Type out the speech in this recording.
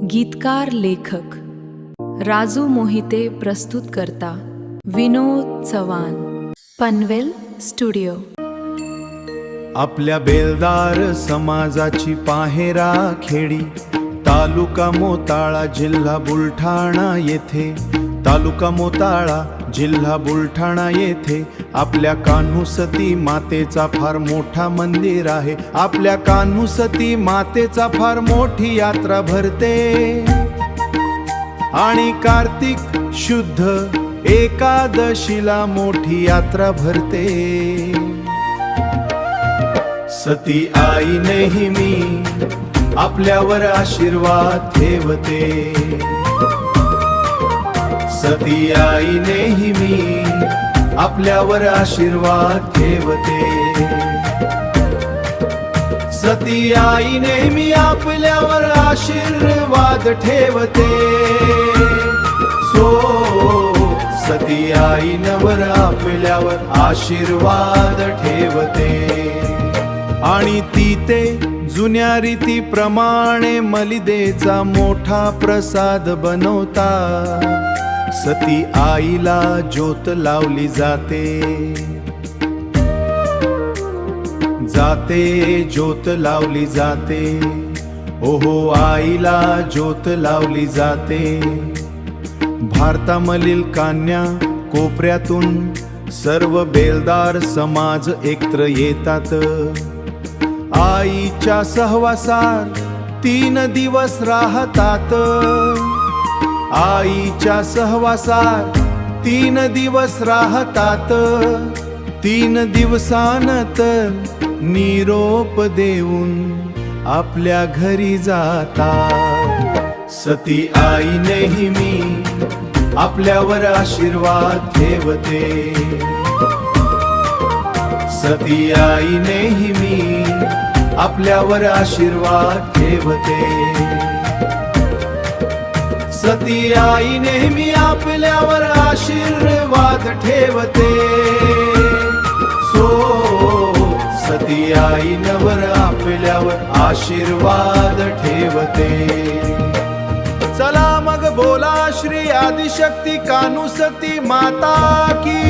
गीतकार लेखक राजू मोहिते, प्रस्तुत करता विनोद चव्हाण, पनवेल स्टुडिओ। आपल्या बेलदार समाजाची पाहेरा खेडी, तालुका मोताळा जिल्हा बुलढाणा येथे, तालुका मोताळा जिल्हा बुलढाणा येथे आपल्या कान्हुसती मातेचा फार मोठा मंदिर आहे। आपल्या कान्हुसती मातेचा फार मोठी यात्रा भरते आणि कार्तिक शुद्ध एकादशीला मोठी यात्रा भरते। सती आई नेहमी आपल्यावर आशीर्वाद ठेवते, सती आई नेहमी आपल्यावर आशीर्वाद ठेवते, सती आई नेहमी आपल्यावर आशीर्वाद ठेवते। सती आई नवर आपल्यावर आशीर्वाद ठेवते आणि ती ते जुन्या रीतीप्रमाणे मलिदेचा मोठा प्रसाद बनवता। सती आईला ज्योत लावली जाते, ज्योत लावली जाते, ओहो आईला ज्योत लावली जाते। भारतामधील कान्या कोपऱ्यातून सर्व बेलदार समाज एकत्र येतात। आईच्या सहवासात 3 दिवस राहतात, आईच्या सहवासात 3 दिवस राहतात। 3 दिवसानंतर निरोप देऊन आपल्या घरी जातात। सती आई नेहमी आपल्यावर आशीर्वाद ठेवते, सती आई नेहमी आपल्यावर आशीर्वाद ठेवते, सती आई नेहमी आपल्यावर आशीर्वाद ठेवते। सती आई नवर आपल्यावर आशीर्वाद ठेवते। चला मग बोला श्री आदिशक्ती कान्हुसती माता की